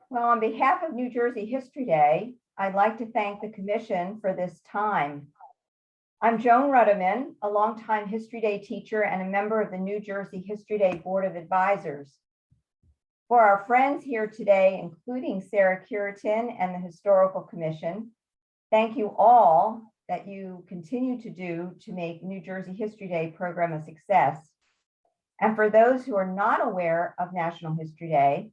Well, on behalf of New Jersey History Day, I'd like to thank the Commission for this time. I'm Joan Ruddiman, a longtime History Day teacher and a member of the New Jersey History Day Board of Advisors. For our friends here today, including Sarah Curitin and the Historical Commission, thank you all that you continue to do to make New Jersey History Day program a success. And for those who are not aware of National History Day,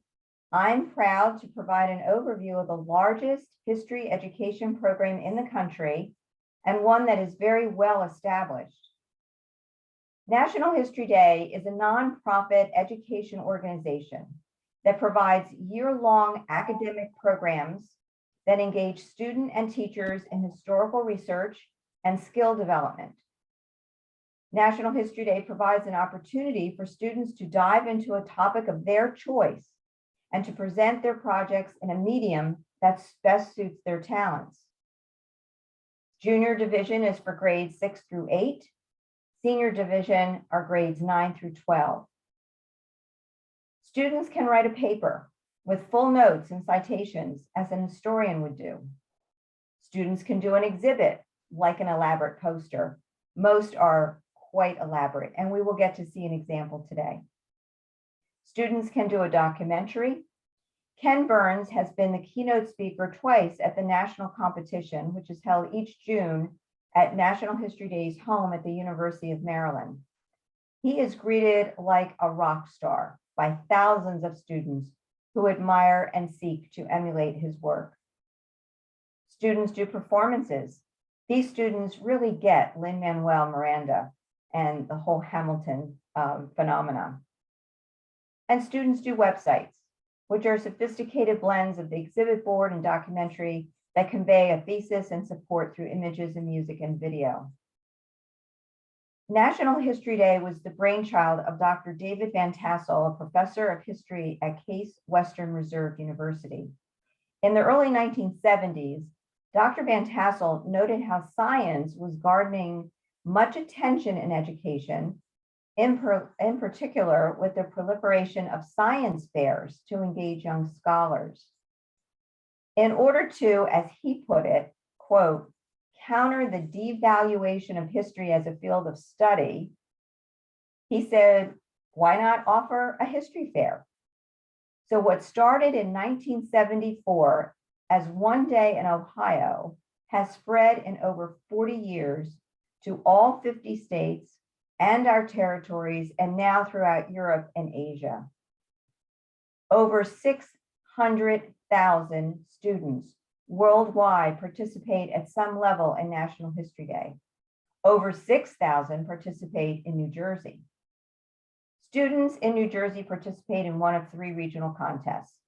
I'm proud to provide an overview of the largest history education program in the country and one that is very well established. National History Day is a nonprofit education organization that provides year-long academic programs that engage students and teachers in historical research and skill development. National History Day provides an opportunity for students to dive into a topic of their choice and to present their projects in a medium that best suits their talents. Junior division is for grades 6 through 8. Senior division are grades 9 through 12. Students can write a paper with full notes and citations as an historian would do. Students can do an exhibit like an elaborate poster. Most are quite elaborate, and we will get to see an example today. Students can do a documentary. Ken Burns has been the keynote speaker twice at the national competition, which is held each June at National History Day's home at the University of Maryland. He is greeted like a rock star by thousands of students who admire and seek to emulate his work. Students do performances. These students really get Lin-Manuel Miranda and the whole Hamilton phenomena. And students do websites, which are sophisticated blends of the exhibit board and documentary that convey a thesis and support through images and music and video. National History Day was the brainchild of Dr. David Van Tassel, a professor of history at Case Western Reserve University. In the early 1970s, Dr. Van Tassel noted how science was garnering much attention in education, in particular with the proliferation of science fairs to engage young scholars. In order to, as he put it, quote, counter the devaluation of history as a field of study, he said, why not offer a history fair? So what started in 1974 as one day in Ohio has spread in over 40 years to all 50 states and our territories, and now throughout Europe and Asia. Over 600,000 students worldwide participate at some level in National History Day. Over 6,000 participate in New Jersey. Students in New Jersey participate in one of 3 regional contests.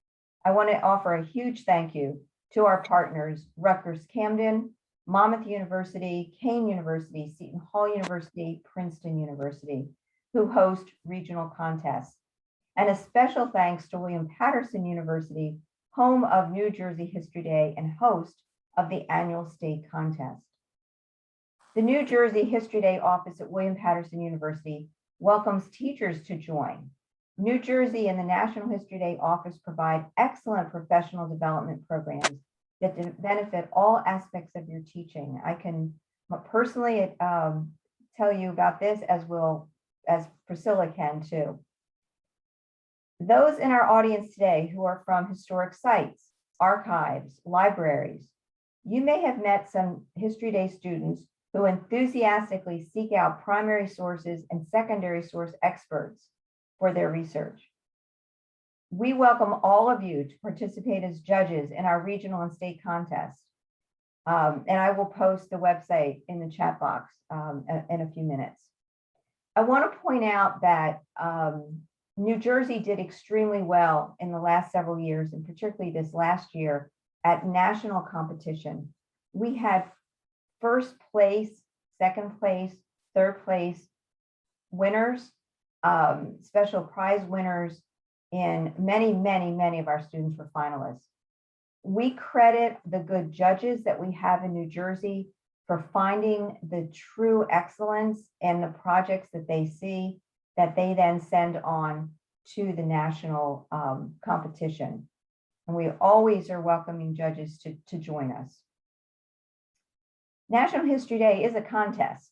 I want to offer a huge thank you to our partners, Rutgers-Camden, Monmouth University, Kean University, Seton Hall University, Princeton University, who host regional contests. And a special thanks to William Patterson University, home of New Jersey History Day and host of the annual state contest. The New Jersey History Day office at William Patterson University welcomes teachers to join. New Jersey and the National History Day office provide excellent professional development programs that benefit all aspects of your teaching. I can personally tell you about this as Priscilla can too. Those in our audience today who are from historic sites, archives, libraries, you may have met some History Day students who enthusiastically seek out primary sources and secondary source experts for their research. We welcome all of you to participate as judges in our regional and state contests. And I will post the website in the chat box in a few minutes. I want to point out that New Jersey did extremely well in the last several years, and particularly this last year at national competition. We had first place, second place, third place winners, special prize winners, and many of our students were finalists. We credit the good judges that we have in New Jersey for finding the true excellence in the projects that they see, that they then send on to the national competition. and we always are welcoming judges to join us. National History Day is a contest,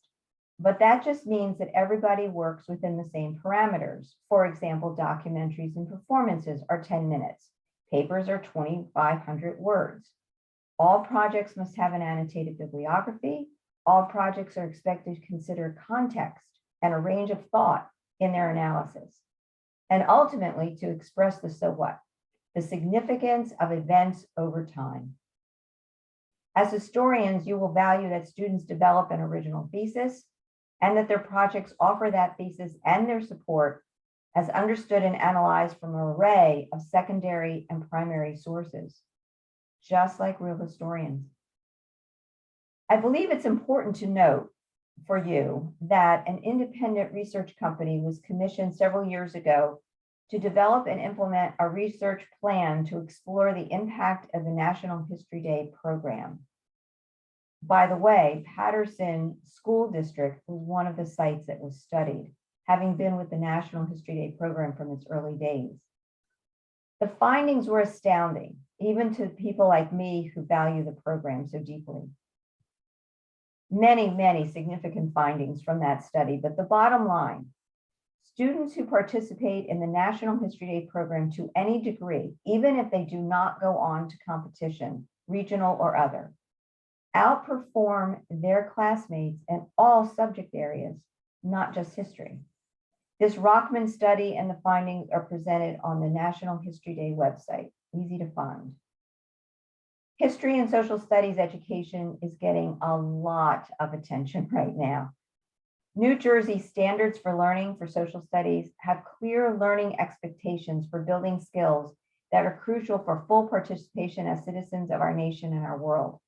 but that just means that everybody works within the same parameters. For example, documentaries and performances are 10 minutes. Papers are 2,500 words. All projects must have an annotated bibliography. All projects are expected to consider context and a range of thought in their analysis, and ultimately to express the so what, the significance of events over time. As historians, you will value that students develop an original thesis and that their projects offer that thesis and their support as understood and analyzed from an array of secondary and primary sources, just like real historians. I believe it's important to note for you that an independent research company was commissioned several years ago to develop and implement a research plan to explore the impact of the National History Day program. By the way, Patterson School District was one of the sites that was studied, having been with the National History Day program from its early days. The findings were astounding, even to people like me who value the program so deeply. Many, many significant findings from that study, but the bottom line, students who participate in the National History Day program to any degree, even if they do not go on to competition, regional or other, outperform their classmates in all subject areas, not just history. This Rockman study and the findings are presented on the National History Day website, easy to find. History and social studies education is getting a lot of attention right now. New Jersey standards for learning for social studies have clear learning expectations for building skills that are crucial for full participation as citizens of our nation and our world.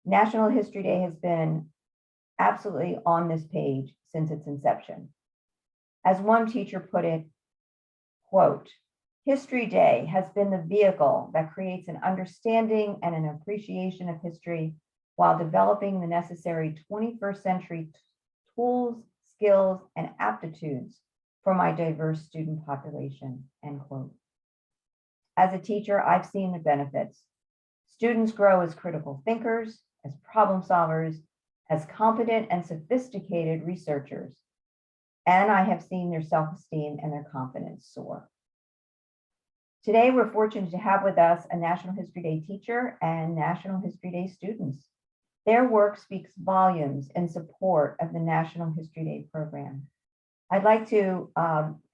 National History Day has been absolutely on this page since its inception. As one teacher put it, quote, History Day has been the vehicle that creates an understanding and an appreciation of history while developing the necessary 21st century tools, skills, and aptitudes for my diverse student population, end quote. As a teacher, I've seen the benefits. Students grow as critical thinkers, as problem solvers, as competent and sophisticated researchers, and I have seen their self-esteem and their confidence soar. Today, we're fortunate to have with us a National History Day teacher and National History Day students. Their work speaks volumes in support of the National History Day program. I'd like to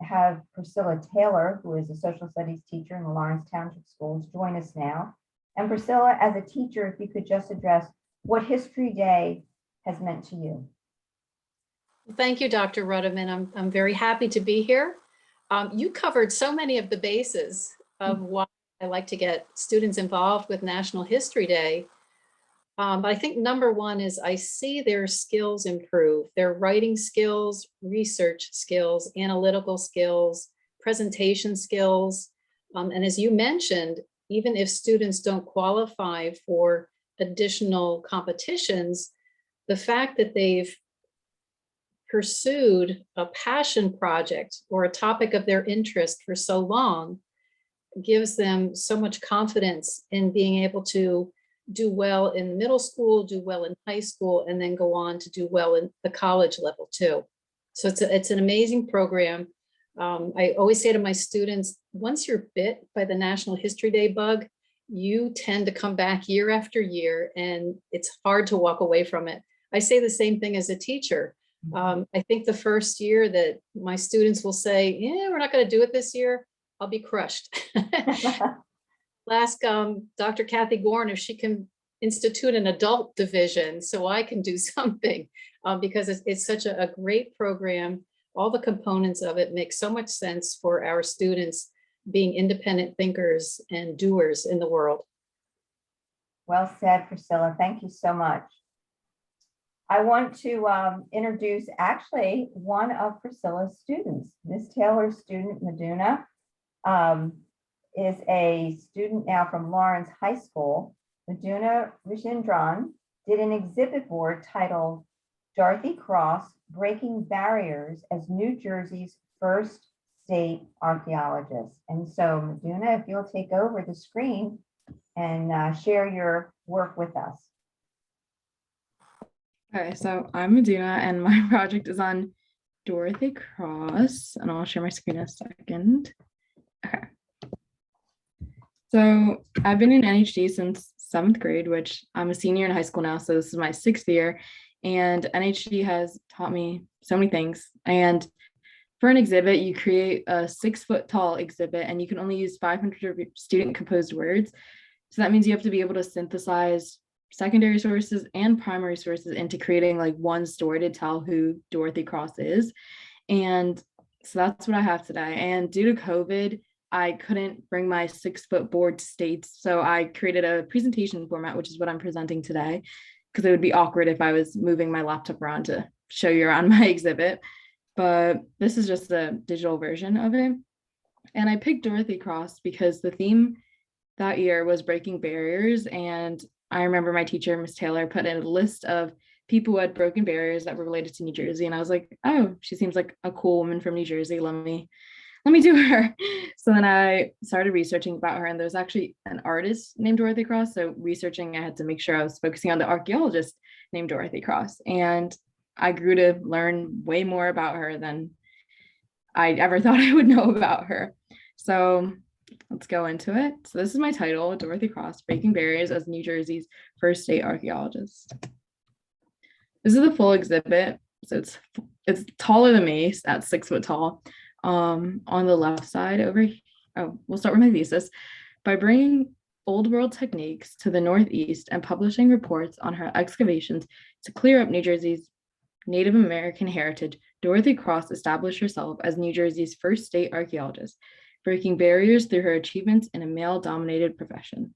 have Priscilla Taylor, who is a social studies teacher in the Lawrence Township Schools, join us now. And Priscilla, as a teacher, if you could just address what History Day has meant to you. Thank you, Dr. Ruddiman. I'm very happy to be here. You covered so many of the bases of why I like to get students involved with National History Day. But I think number one is I see their skills improve, their writing skills, research skills, analytical skills, presentation skills. And as you mentioned, even if students don't qualify for additional competitions, the fact that they've pursued a passion project or a topic of their interest for so long gives them so much confidence in being able to do well in middle school, do well in high school, and then go on to do well in the college level too. So it's an amazing program. I always say to my students, once you're bit by the National History Day bug, you tend to come back year after year, and it's hard to walk away from it. I say the same thing as a teacher. I think the first year that my students will say, yeah, we're not going to do it this year, I'll be crushed. I'll ask Dr. Kathy Gorn if she can institute an adult division so I can do something, because it's such a great program. All the components of it make so much sense for our students being independent thinkers and doers in the world. Well said, Priscilla. Thank you so much. I want to introduce actually one of Priscilla's students. Miss Taylor's student, Miduna, is a student now from Lawrence High School. Miduna Rishindran did an exhibit board titled Dorothy Cross, Breaking Barriers as New Jersey's First state archaeologist. And so Miduna, if you'll take over the screen and share your work with us. Okay, so I'm Miduna and my project is on Dorothy Cross, and I'll share my screen in a second. Okay. So I've been in NHD since 7th grade, which I'm a senior in high school now, so this is my 6th year, and NHD has taught me so many things. And for an exhibit, you create a 6-foot tall exhibit, and you can only use 500 student composed words. So that means you have to be able to synthesize secondary sources and primary sources into creating like one story to tell who Dorothy Cross is. And so that's what I have today. And due to COVID, I couldn't bring my 6-foot board to States. So I created a presentation format, which is what I'm presenting today, because it would be awkward if I was moving my laptop around to show you around my exhibit. But this is just the digital version of it. And I picked Dorothy Cross because the theme that year was breaking barriers. And I remember my teacher, Miss Taylor, put in a list of people who had broken barriers that were related to New Jersey. And I was like, oh, she seems like a cool woman from New Jersey. Let me do her. So then I started researching about her, and there's actually an artist named Dorothy Cross. So researching, I had to make sure I was focusing on the archaeologist named Dorothy Cross. And I grew to learn way more about her than I ever thought I would know about her. So let's go into it. So this is my title, Dorothy Cross, Breaking Barriers as New Jersey's First State Archaeologist. This is the full exhibit. So it's taller than me at 6 foot tall. On the left side we'll start with my thesis. By bringing old world techniques to the Northeast and publishing reports on her excavations to clear up New Jersey's Native American heritage, Dorothy Cross established herself as New Jersey's first state archaeologist, breaking barriers through her achievements in a male-dominated profession.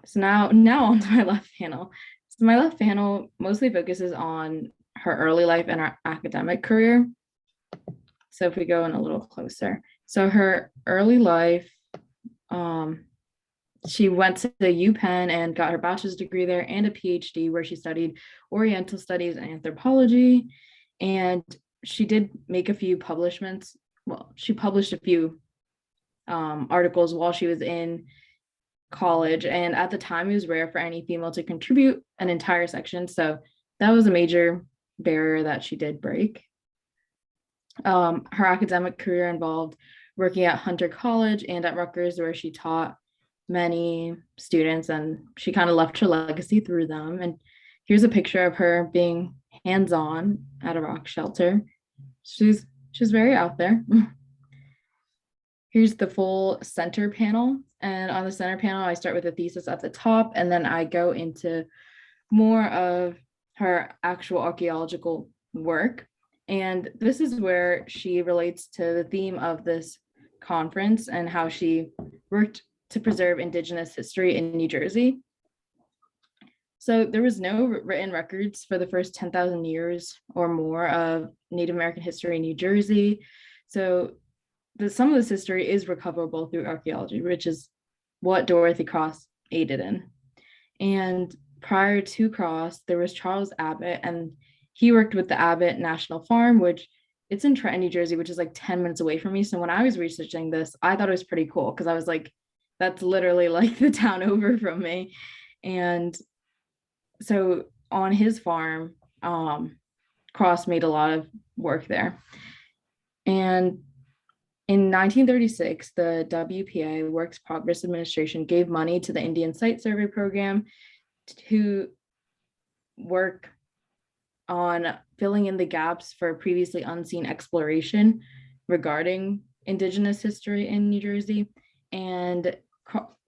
So now on to my left panel. So my left panel mostly focuses on her early life and her academic career. So if we go in a little closer. So her early life, she went to the UPenn and got her bachelor's degree there and a PhD where she studied Oriental studies and anthropology. And she did make a few publishments. Well, she published a few articles while she was in college. And at the time, it was rare for any female to contribute an entire section. So that was a major barrier that she did break. Her academic career involved working at Hunter College and at Rutgers, where she taught many students, and she kind of left her legacy through them. And here's a picture of her being hands-on at a rock shelter. She's very out there. Here's the full center panel. And on the center panel, I start with a thesis at the top, and then I go into more of her actual archaeological work. And this is where she relates to the theme of this conference and how she worked to preserve Indigenous history in New Jersey. So there was no written records for the first 10,000 years or more of Native American history in New Jersey. So some of this history is recoverable through archaeology, which is what Dorothy Cross aided in. And prior to Cross, there was Charles Abbott, and he worked with the Abbott National Farm, which it's in Trenton, New Jersey, which is like 10 minutes away from me. So when I was researching this, I thought it was pretty cool because I was like, that's literally like the town over from me. And so on his farm, Cross made a lot of work there. And in 1936, the WPA, Works Progress Administration, gave money to the Indian Site Survey Program to work on filling in the gaps for previously unseen exploration regarding Indigenous history in New Jersey. And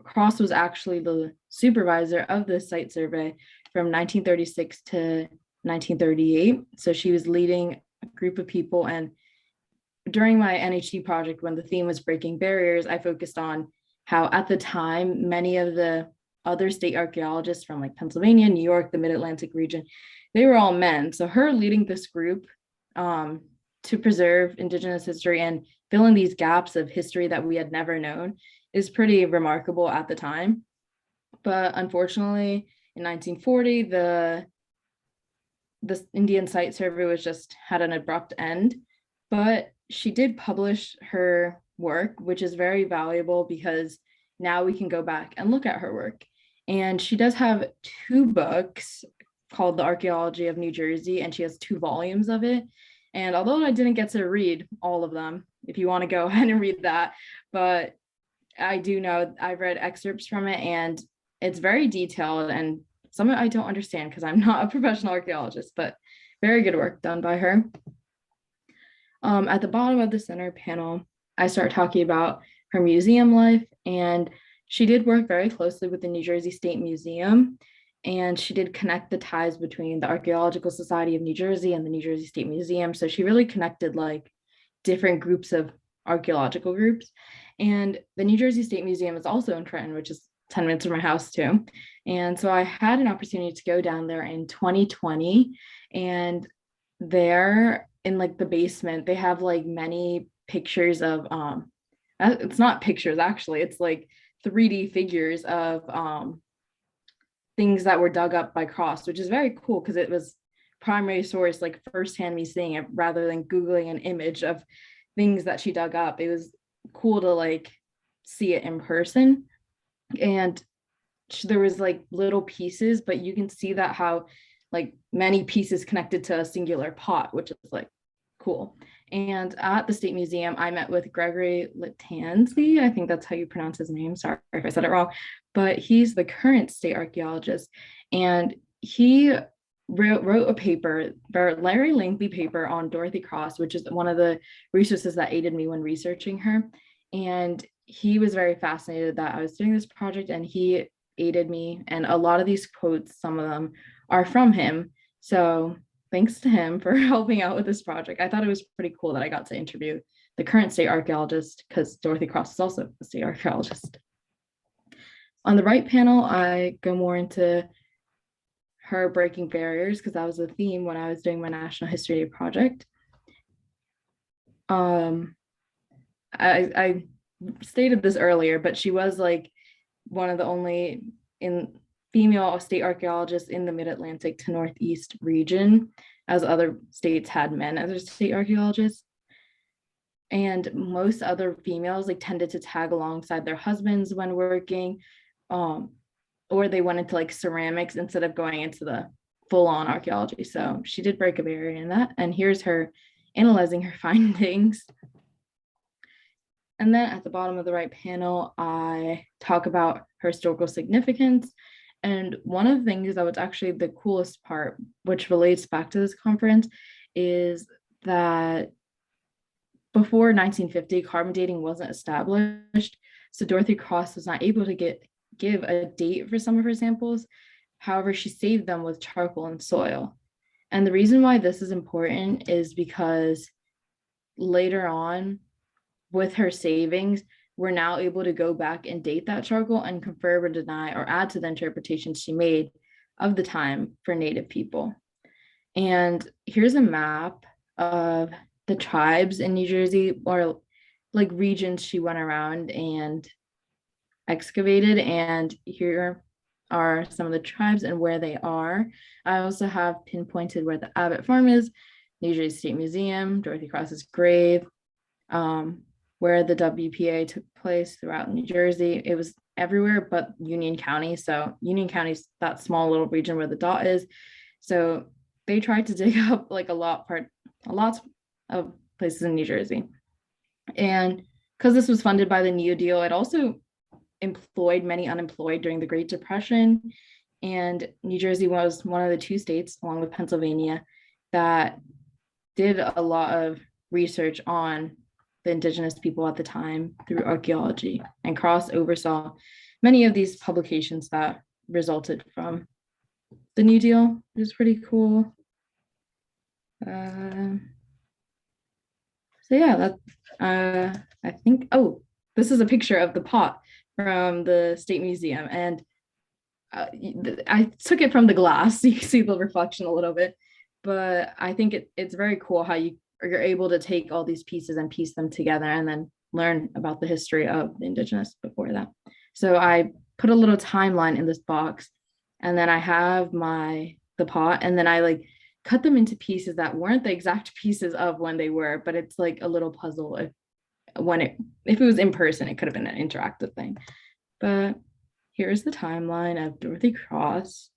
Cross was actually the supervisor of the site survey from 1936 to 1938. So she was leading a group of people. And during my NHD project, when the theme was breaking barriers, I focused on how at the time, many of the other state archaeologists from like Pennsylvania, New York, the Mid-Atlantic region, they were all men. So her leading this group to preserve Indigenous history and fill in these gaps of history that we had never known is pretty remarkable at the time. But unfortunately, in 1940, the Indian Site Survey was just had an abrupt end. but she did publish her work, which is very valuable because now we can go back and look at her work. And she does have 2 books called The Archaeology of New Jersey, and she has 2 volumes of it. And although I didn't get to read all of them, if you want to go ahead and read that, but I do know I've read excerpts from it, and it's very detailed, and some of it I don't understand because I'm not a professional archaeologist, but very good work done by her. At the bottom of the center panel, I start talking about her museum life, and she did work very closely with the New Jersey State Museum, and she did connect the ties between the Archaeological Society of New Jersey and the New Jersey State Museum. So she really connected like different groups of archaeological groups. And the New Jersey State Museum is also in Trenton, which is 10 minutes from my house too. And so I had an opportunity to go down there in 2020, and there in like the basement, they have like many pictures of, it's not pictures actually, it's like 3D figures of things that were dug up by Cross, which is very cool because it was primary source, like firsthand me seeing it rather than Googling an image of things that she dug up. It was cool to like see it in person. And there was like little pieces, but you can see that how like many pieces connected to a singular pot, which is like cool. And at the State Museum, I met with Gregory Litanzi. I think that's how you pronounce his name. Sorry if I said it wrong, but he's the current state archaeologist. And he wrote a paper, a very lengthy paper on Dorothy Cross, which is one of the resources that aided me when researching her. And he was very fascinated that I was doing this project, and he aided me. And a lot of these quotes, some of them are from him. So thanks to him for helping out with this project. I thought it was pretty cool that I got to interview the current state archaeologist because Dorothy Cross is also a state archaeologist. On the right panel, I go more into her breaking barriers because that was a theme when I was doing my National History Day project. I stated this earlier, but she was like one of the only female state archaeologists in the Mid-Atlantic to Northeast region, as other states had men as their state archaeologists. And most other females like tended to tag alongside their husbands when working, or they went into like ceramics instead of going into the full-on archaeology. So she did break a barrier in that. And here's her analyzing her findings. And then at the bottom of the right panel, I talk about her historical significance. And one of the things that was actually the coolest part, which relates back to this conference, is that before 1950, carbon dating wasn't established. So Dorothy Cross was not able to give a date for some of her samples. However, she saved them with charcoal and soil. And the reason why this is important is because later on, with her savings, we're now able to go back and date that charcoal and confirm or deny or add to the interpretations she made of the time for Native people. And here's a map of the tribes in New Jersey, or like regions she went around and excavated. And here are some of the tribes and where they are. I also have pinpointed where the Abbott farm is, New Jersey State Museum, Dorothy Cross's grave, where the WPA took place throughout New Jersey. It was everywhere but Union County. So Union County's that small little region where the dot is. So they tried to dig up like a lot of places in New Jersey. And because this was funded by the New Deal, it also employed many unemployed during the Great Depression. And New Jersey was one of the 2 states, along with Pennsylvania, that did a lot of research on the Indigenous people at the time through archaeology. And Cross oversaw many of these publications that resulted from the New Deal, which is pretty cool. So yeah, that I think, oh, this is a picture of the pot from the State Museum. And I took it from the glass, so you can see the reflection a little bit. But I think it's very cool how you're able to take all these pieces and piece them together and then learn about the history of the Indigenous before that. So I put a little timeline in this box, and then I have the pot, and then I like cut them into pieces that weren't the exact pieces of when they were, but it's like a little puzzle. If it was in person, it could have been an interactive thing. But here's the timeline of Dorothy Cross.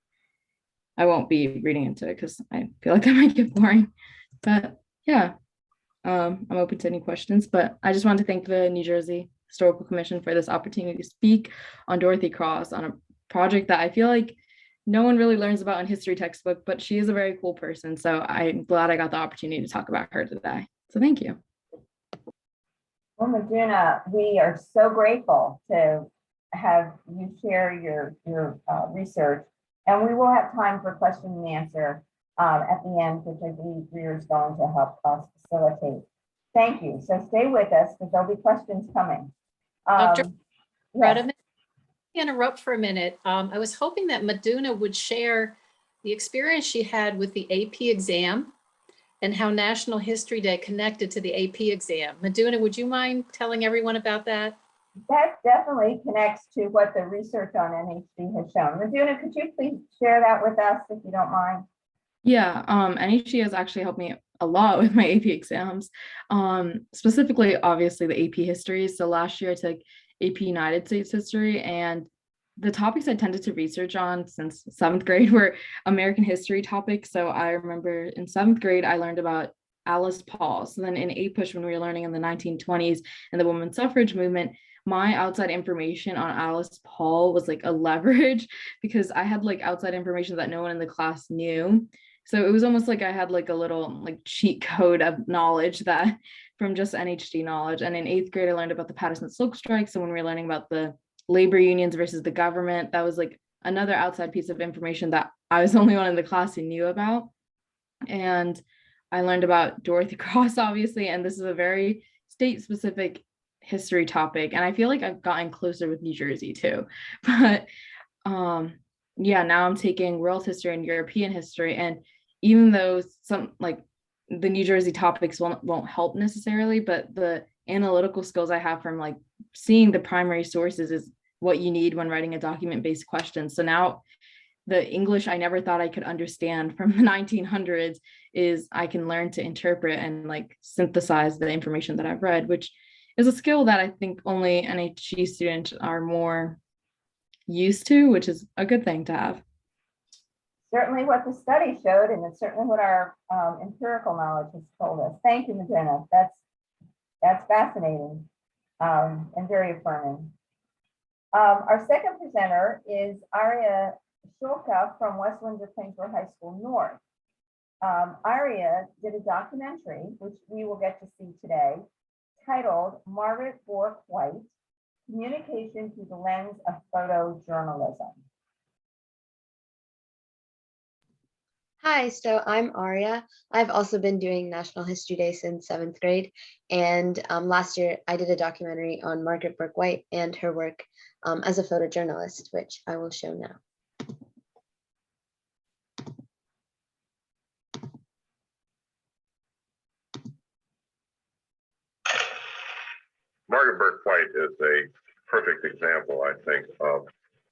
I won't be reading into it because I feel like that might get boring. But yeah, I'm open to any questions. But I just want to thank the New Jersey Historical Commission for this opportunity to speak on Dorothy Cross on a project that I feel like no one really learns about in history textbook, but she is a very cool person. So I'm glad I got the opportunity to talk about her today. So thank you. Well, Miduna, we are so grateful to have you share your research, and we will have time for question and answer at the end, which I believe Greer is going to help us facilitate. Thank you. So stay with us because there'll be questions coming. Dr. Yes. Ruddiman, interrupt for a minute. I was hoping that Miduna would share the experience she had with the AP exam and how National History Day connected to the AP exam. Miduna, would you mind telling everyone about that? That definitely connects to what the research on NHG has shown. Miduna, could you please share that with us if you don't mind? Yeah, NHG has actually helped me a lot with my AP exams. Specifically, obviously the AP history. So last year I took AP United States history, and the topics I tended to research on since 7th grade were American history topics. So I remember in 7th grade, I learned about Alice Paul. So then in APUSH, when we were learning in the 1920s and the women's suffrage movement, my outside information on Alice Paul was like a leverage because I had like outside information that no one in the class knew. So it was almost like I had like a little like cheat code of knowledge that from just NHG knowledge. And in 8th grade, I learned about the Patterson Silk Strike. So when we were learning about the labor unions versus the government, that was like another outside piece of information that I was the only one in the class who knew about. And I learned about Dorothy Cross, obviously, and this is a very state-specific history topic. And I feel like I've gotten closer with New Jersey too. But yeah, now I'm taking world history and European history. And even though some like the New Jersey topics won't help necessarily, but the analytical skills I have from like seeing the primary sources is what you need when writing a document-based question. So now the English I never thought I could understand from the 1900s is I can learn to interpret and like synthesize the information that I've read, which is a skill that I think only NHG students are more used to, which is a good thing to have. Certainly what the study showed, and it's certainly what our empirical knowledge has told us. Thank you, Miduna. That's fascinating and very affirming. Our second presenter is Arya Shulka from West Windsor-Plainsboro High School North. Arya did a documentary, which we will get to see today, titled Margaret Bourke-White, Communication Through the Lens of Photojournalism. Hi, so I'm Arya. I've also been doing National History Day since 7th grade. And last year I did a documentary on Margaret Bourke-White and her work as a photojournalist, which I will show now. Margaret Bourke-White is a perfect example, I think, of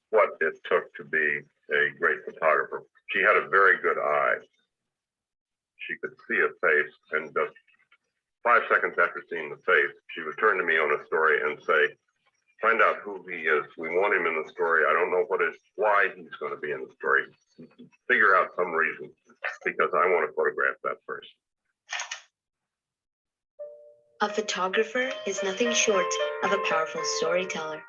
what it took to be a great photographer. She had a very good eye. She could see a face, and just 5 seconds after seeing the face, she would turn to me on a story and say, find out who he is. We want him in the story. I don't know why he's going to be in the story. Figure out some reason, because I want to photograph that person. A photographer is nothing short of a powerful storyteller,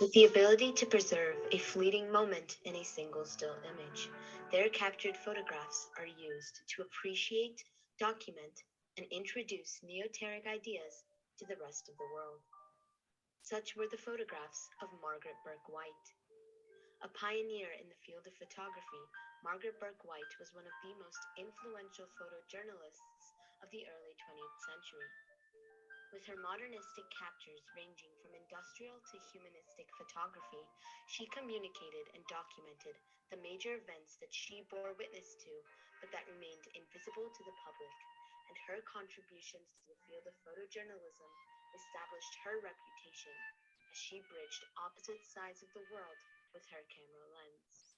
with the ability to preserve a fleeting moment in a single still image. Their captured photographs are used to appreciate, document, and introduce neoteric ideas to the rest of the world. Such were the photographs of Margaret Bourke-White. A pioneer in the field of photography, Margaret Bourke-White was one of the most influential photojournalists of the early 20th century. With her modernistic captures ranging from industrial to humanistic photography, she communicated and documented the major events that she bore witness to, but that remained invisible to the public, and her contributions to the field of photojournalism established her reputation as she bridged opposite sides of the world with her camera lens.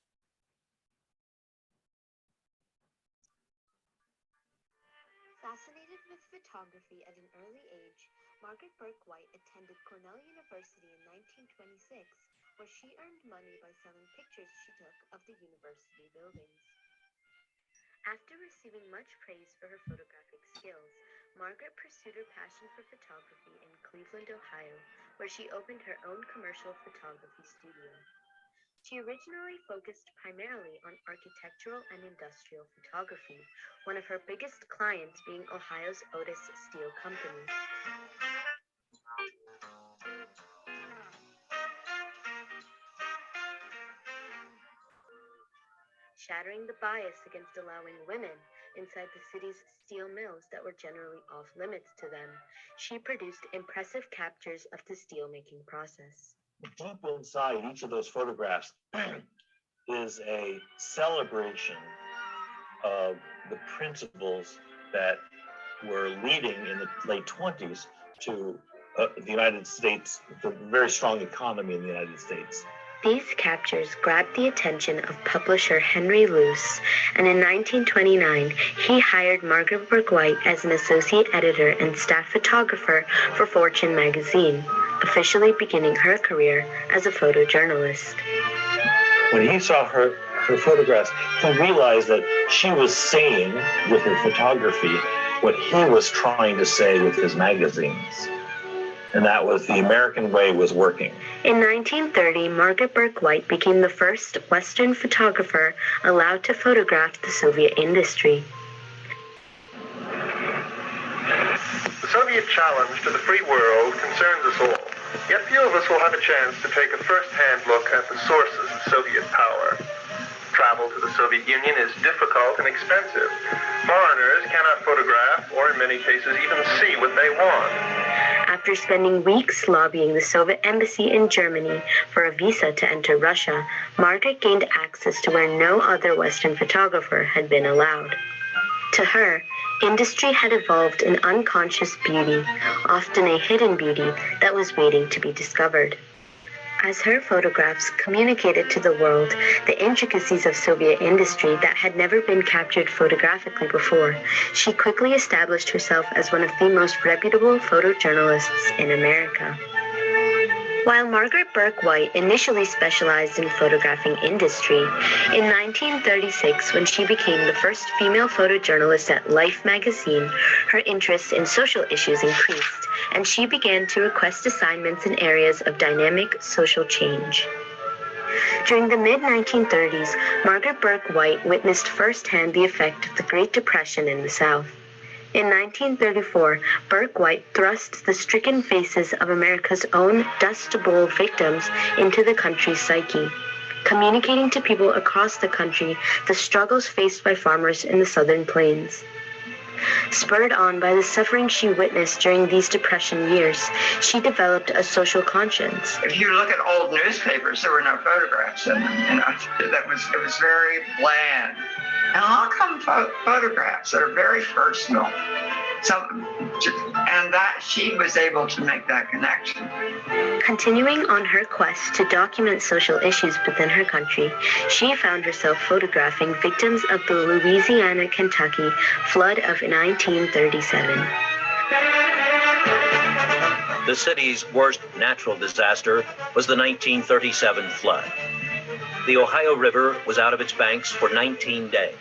Fascinated with photography at an early age, Margaret Bourke-White attended Cornell University in 1926, where she earned money by selling pictures she took of the university buildings. After receiving much praise for her photographic skills, Margaret pursued her passion for photography in Cleveland, Ohio, where she opened her own commercial photography studio. She originally focused primarily on architectural and industrial photography, one of her biggest clients being Ohio's Otis Steel Company. Shattering the bias against allowing women inside the city's steel mills that were generally off limits to them, she produced impressive captures of the steelmaking process. Deep inside each of those photographs is a celebration of the principles that were leading in the late 20s to the United States, the very strong economy in the United States. These captures grabbed the attention of publisher Henry Luce, and in 1929, he hired Margaret Bourke-White as an associate editor and staff photographer for Fortune magazine, officially beginning her career as a photojournalist. When he saw her photographs, he realized that she was saying with her photography what he was trying to say with his magazines. And that was the American way was working. In 1930, Margaret Bourke-White became the first Western photographer allowed to photograph the Soviet industry. The Soviet challenge to the free world concerns us all, yet few of us will have a chance to take a first-hand look at the sources of Soviet power. Travel to the Soviet Union is difficult and expensive. Foreigners cannot photograph or in many cases even see what they want. After spending weeks lobbying the Soviet embassy in Germany for a visa to enter Russia, Margaret gained access to where no other Western photographer had been allowed. To her, industry had evolved an unconscious beauty, often a hidden beauty that was waiting to be discovered. As her photographs communicated to the world the intricacies of Soviet industry that had never been captured photographically before, she quickly established herself as one of the most reputable photojournalists in America. While Margaret Bourke-White initially specialized in photographing industry, in 1936, when she became the first female photojournalist at Life magazine, her interest in social issues increased, and she began to request assignments in areas of dynamic social change. During the mid-1930s, Margaret Bourke-White witnessed firsthand the effect of the Great Depression in the South. In 1934, Bourke-White thrust the stricken faces of America's own Dust Bowl victims into the country's psyche, communicating to people across the country the struggles faced by farmers in the Southern Plains. Spurred on by the suffering she witnessed during these Depression years, she developed a social conscience. If you look at old newspapers, there were no photographs in them. It was very bland. And how come photographs that are very personal? And that she was able to make that connection. Continuing on her quest to document social issues within her country, she found herself photographing victims of the Louisiana-Kentucky flood of 1937. The city's worst natural disaster was the 1937 flood. The Ohio River was out of its banks for 19 days.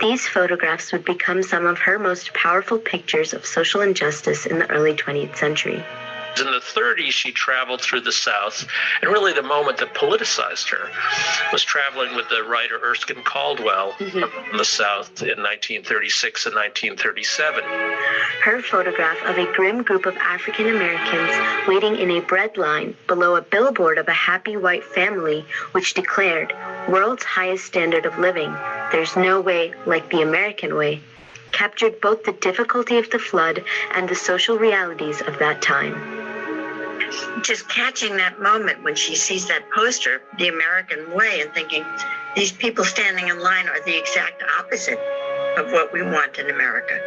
These photographs would become some of her most powerful pictures of social injustice in the early 20th century. In the 30s, she traveled through the South, and really the moment that politicized her was traveling with the writer Erskine Caldwell in the South in 1936 and 1937. Her photograph of a grim group of African Americans waiting in a bread line below a billboard of a happy white family which declared, "World's highest standard of living, there's no way like the American way," captured both the difficulty of the flood and the social realities of that time. Just catching that moment when she sees that poster, The American Way, and thinking, these people standing in line are the exact opposite of what we want in America.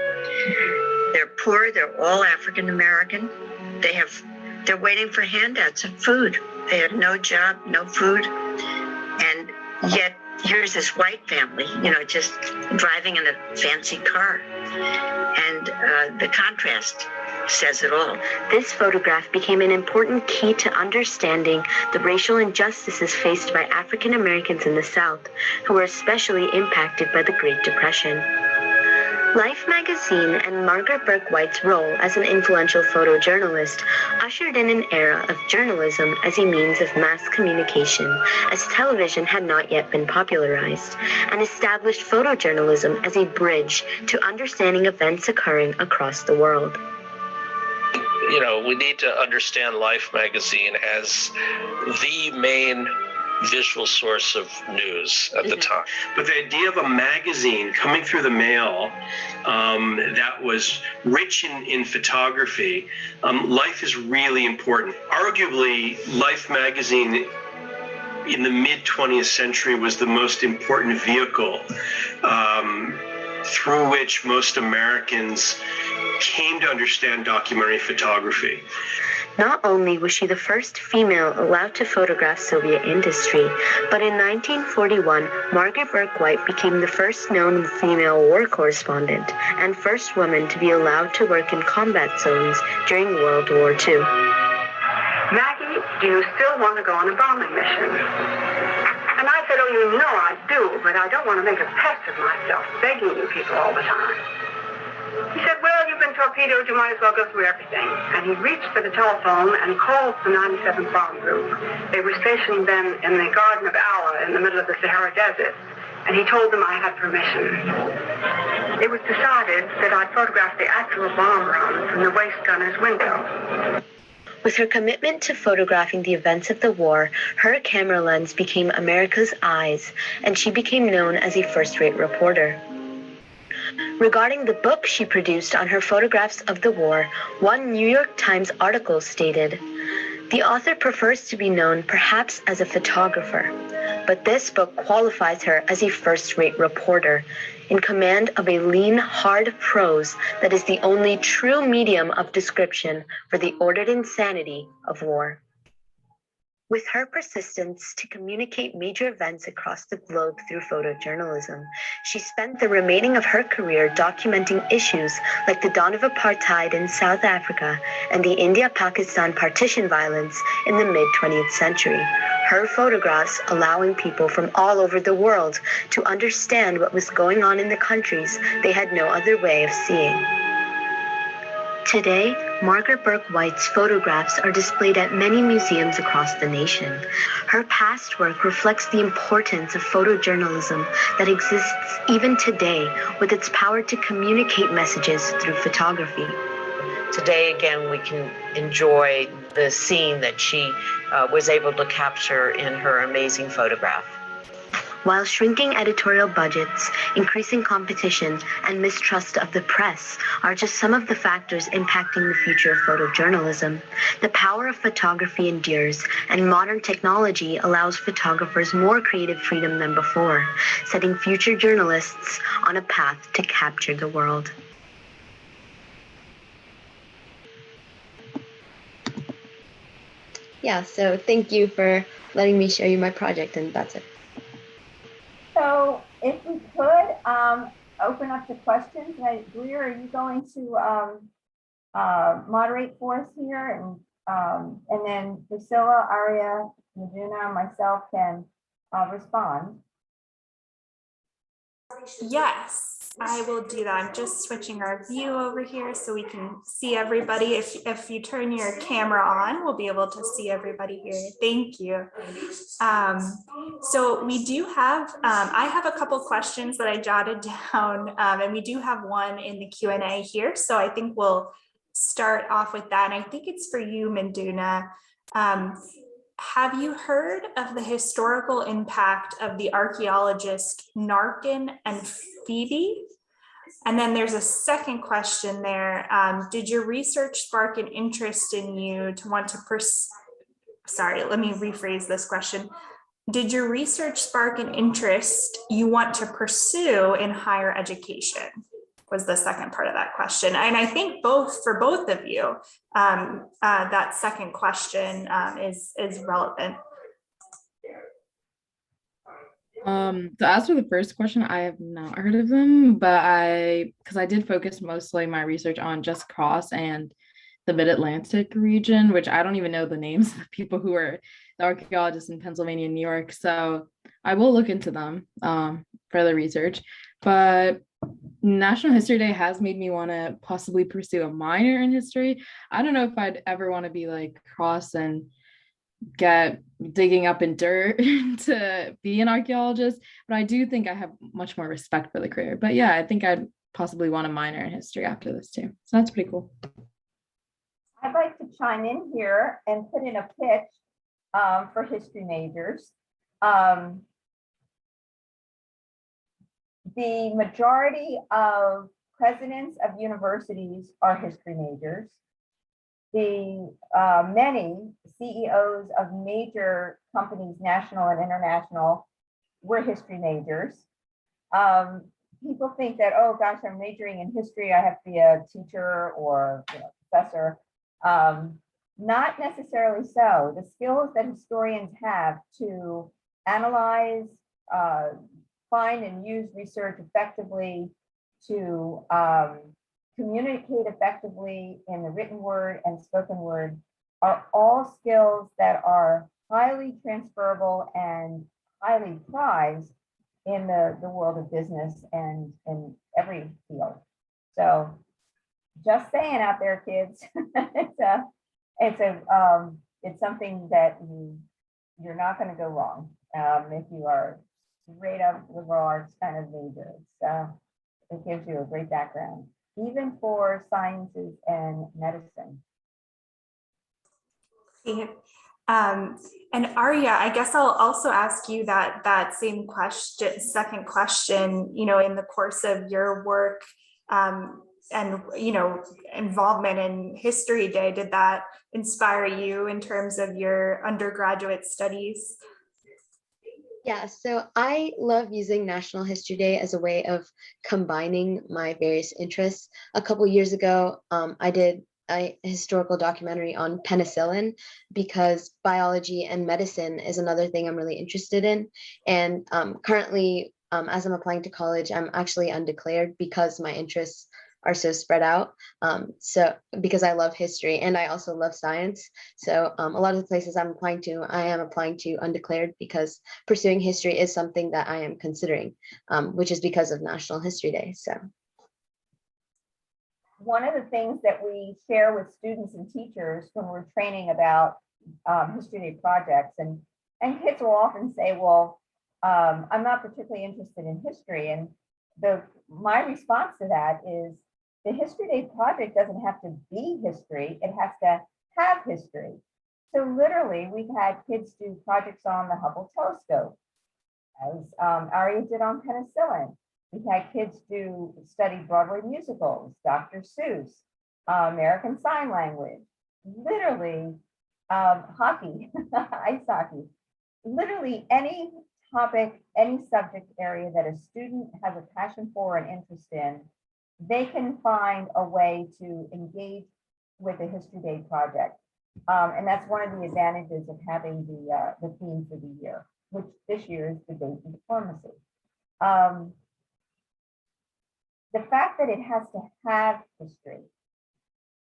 They're poor, they're all African American. They're waiting for handouts of food. They have no job, no food. And yet here's this white family, just driving in a fancy car. And the contrast says it all. This photograph became an important key to understanding the racial injustices faced by African Americans in the South, who were especially impacted by the Great Depression. Life magazine and Margaret Bourke-White's role as an influential photojournalist ushered in an era of journalism as a means of mass communication, as television had not yet been popularized, and established photojournalism as a bridge to understanding events occurring across the world. You know, we need to understand Life magazine as the main visual source of news at the time. But the idea of a magazine coming through the mail that was rich in photography, Life is really important. Arguably, Life magazine in the mid-20th century was the most important vehicle through which most Americans came to understand documentary photography. Not only was she the first female allowed to photograph Soviet industry, but in 1941, Margaret Bourke-White became the first known female war correspondent and first woman to be allowed to work in combat zones during World War II. Maggie, do you still want to go on a bombing mission? And I said, oh, you know I do, but I don't want to make a pest of myself, begging you people all the time. He said, well, you've been torpedoed, you might as well go through everything. And he reached for the telephone and called the 97th Bomb Group. They were stationed then in the Garden of Allah in the middle of the Sahara Desert. And he told them I had permission. It was decided that I'd photograph the actual bomb run from the waist gunner's window. With her commitment to photographing the events of the war, her camera lens became America's eyes, and she became known as a first-rate reporter. Regarding the book she produced on her photographs of the war, one New York Times article stated, "The author prefers to be known perhaps as a photographer, but this book qualifies her as a first-rate reporter, in command of a lean, hard prose that is the only true medium of description for the ordered insanity of war." With her persistence to communicate major events across the globe through photojournalism, she spent the remaining of her career documenting issues like the dawn of apartheid in South Africa and the India-Pakistan partition violence in the mid-20th century. Her photographs allowing people from all over the world to understand what was going on in the countries they had no other way of seeing. Today, Margaret Bourke-White's photographs are displayed at many museums across the nation. Her past work reflects the importance of photojournalism that exists even today, with its power to communicate messages through photography. Today, again, we can enjoy the scene that she was able to capture in her amazing photograph. While shrinking editorial budgets, increasing competition, and mistrust of the press are just some of the factors impacting the future of photojournalism, the power of photography endures, and modern technology allows photographers more creative freedom than before, setting future journalists on a path to capture the world. Yeah, so thank you for letting me show you my project, and that's it. So if we could open up to questions, Greer, are you going to moderate for us here? And then Priscilla, Arya, Miduna, and myself can respond. Yes, I will do that. I'm just switching our view over here so we can see everybody. If you turn your camera on, we'll be able to see everybody here. Thank you. So we do have, I have a couple questions that I jotted down, and we do have one in the Q&A here. So I think we'll start off with that. And I think it's for you, Miduna. Have you heard of the historical impact of the archaeologist Narkin and Phoebe? And then there's a second question there. Did your research spark an interest in you to want to sorry, let me rephrase this question. Did your research spark an interest you want to pursue in higher education? Was the second part of that question. And I think for both of you, that second question is relevant. So as for the first question, I have not heard of them, but because I did focus mostly my research on just Cross and the Mid-Atlantic region, which I don't even know the names of the people who are the archaeologists in Pennsylvania and New York. So I will look into them for the research. But National History Day has made me want to possibly pursue a minor in history. I don't know if I'd ever want to be like Cross and get digging up in dirt to be an archaeologist, but I do think I have much more respect for the career. But yeah, I think I'd possibly want a minor in history after this too. So that's pretty cool. I'd like to chime in here and put in a pitch for history majors. The majority of presidents of universities are history majors. The many CEOs of major companies, national and international, were history majors. People think that, oh gosh, I'm majoring in history, I have to be a teacher or professor. Not necessarily so. The skills that historians have to analyze, find and use research effectively, to communicate effectively in the written word and spoken word are all skills that are highly transferable and highly prized in the world of business and in every field. So just saying out there, kids, it's something that you're not going to go wrong if you are straight up liberal arts kind of major. It gives you a great background, even for sciences and medicine. And Arya, I guess I'll also ask you that same question, second question, in the course of your work and, involvement in History Day, did that inspire you in terms of your undergraduate studies? Yeah, so I love using National History Day as a way of combining my various interests. A couple years ago, I did a historical documentary on penicillin because biology and medicine is another thing I'm really interested in. And currently, as I'm applying to college, I'm actually undeclared because my interests are so spread out. So because I love history and I also love science. So a lot of the places I'm applying to, I am applying to undeclared because pursuing history is something that I am considering, which is because of National History Day. So one of the things that we share with students and teachers when we're training about History Day projects, and kids will often say, well, I'm not particularly interested in history. And my response to that is, the History Day project doesn't have to be history, it has to have history. So literally, we've had kids do projects on the Hubble telescope, as Arya did on penicillin. We've had kids study Broadway musicals, Dr. Seuss, American Sign Language, literally hockey, ice hockey, literally any topic, any subject area that a student has a passion for and interest in, they can find a way to engage with the History Day project. And that's one of the advantages of having the theme for the year, which this year is debate and diplomacy. The fact that it has to have history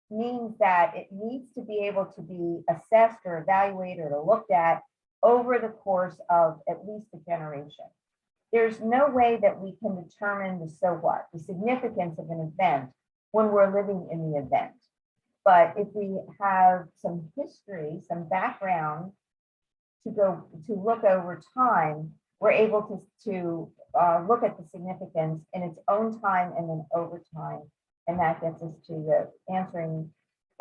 means that it needs to be able to be assessed or evaluated or looked at over the course of at least a generation. There's no way that we can determine the so what, the significance of an event when we're living in the event. But if we have some history, some background to look over time, we're able to look at the significance in its own time and then over time. And that gets us to answering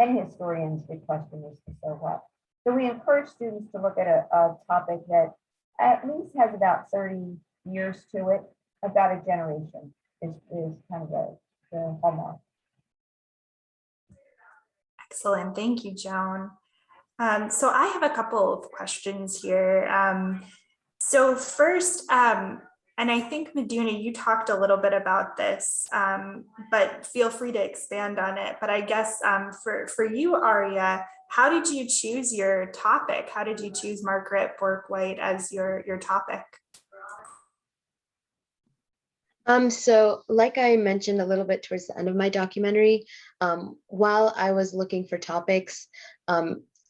any historian's big question is the so what. So we encourage students to look at a topic that at least has about 30 years to it, about a generation is kind of the hallmark. Excellent, thank you, Joan. So I have a couple of questions here. So first, and I think Miduna, you talked a little bit about this, but feel free to expand on it. But I guess for you, Arya, how did you choose your topic? How did you choose Margaret Bourke-White as your topic? So like I mentioned a little bit towards the end of my documentary, while I was looking for topics,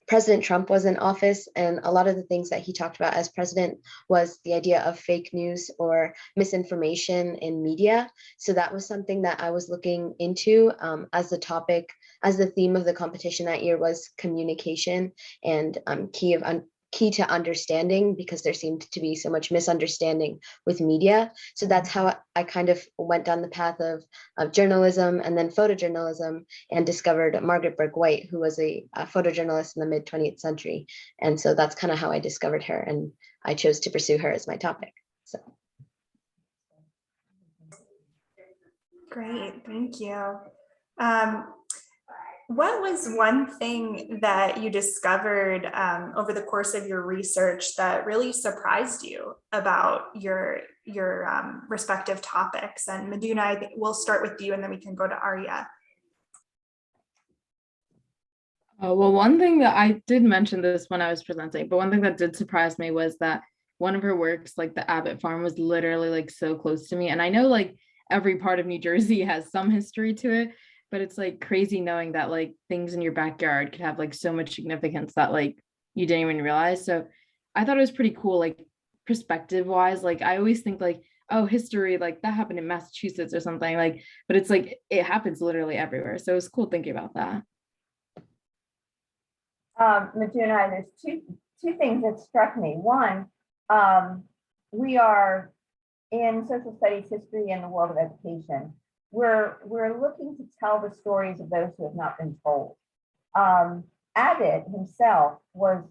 President Trump was in office, and a lot of the things that he talked about as president was the idea of fake news or misinformation in media. So that was something that I was looking into as the topic, as the theme of the competition that year was communication and key to understanding, because there seemed to be so much misunderstanding with media. So that's how I kind of went down the path of journalism and then photojournalism, and discovered Margaret Bourke-White, who was a photojournalist in the mid 20th century. And so that's kind of how I discovered her, and I chose to pursue her as my topic. So. Great, thank you. What was one thing that you discovered over the course of your research that really surprised you about your respective topics? And Miduna, I think we'll start with you and then we can go to Arya. Well, one thing that I did mention this when I was presenting, but one thing that did surprise me was that one of her works, like the Abbott farm, was literally like so close to me. And I know like every part of New Jersey has some history to it, but it's like crazy knowing that like things in your backyard could have like so much significance that like you didn't even realize. So I thought it was pretty cool, like perspective wise. Like I always think like, oh, history, like that happened in Massachusetts or something, like, but it's like it happens literally everywhere. So it was cool thinking about that. Miduna, there's two things that struck me. One, we are in social studies, history, and the world of education. We're looking to tell the stories of those who have not been told. Abbott himself was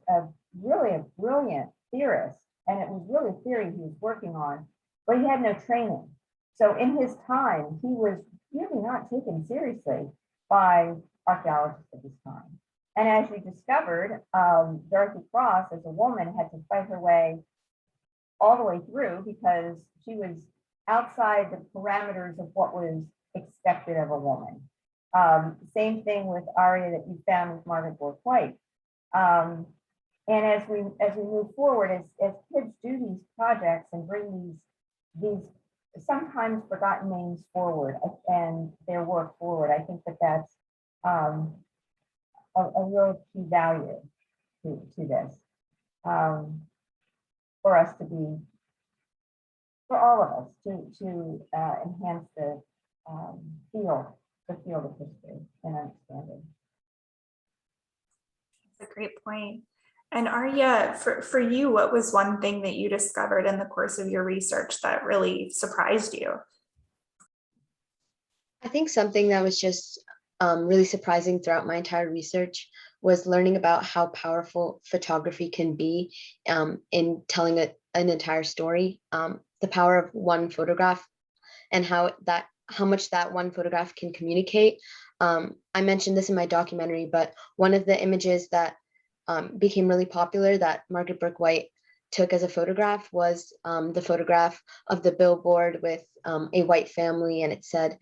really a brilliant theorist, and it was really theory he was working on, but he had no training. So in his time, he was really not taken seriously by archaeologists of his time. And as you discovered, Dorothy Cross, as a woman, had to fight her way all the way through because she was outside the parameters of what was expected of a woman. Same thing with Arya that you found with Margaret Bourke-White. And as we move forward, as kids do these projects and bring these sometimes forgotten names forward and their work forward, I think that that's a real key value to this, for us to be, for all of us to enhance the field of history and understanding. That's a great point. And Arya, for you, what was one thing that you discovered in the course of your research that really surprised you? I think something that was just really surprising throughout my entire research was learning about how powerful photography can be in telling an entire story. The power of one photograph and how much that one photograph can communicate. I mentioned this in my documentary, but one of the images that became really popular that Margaret Bourke-White took as a photograph was the photograph of the billboard with a white family, and it said,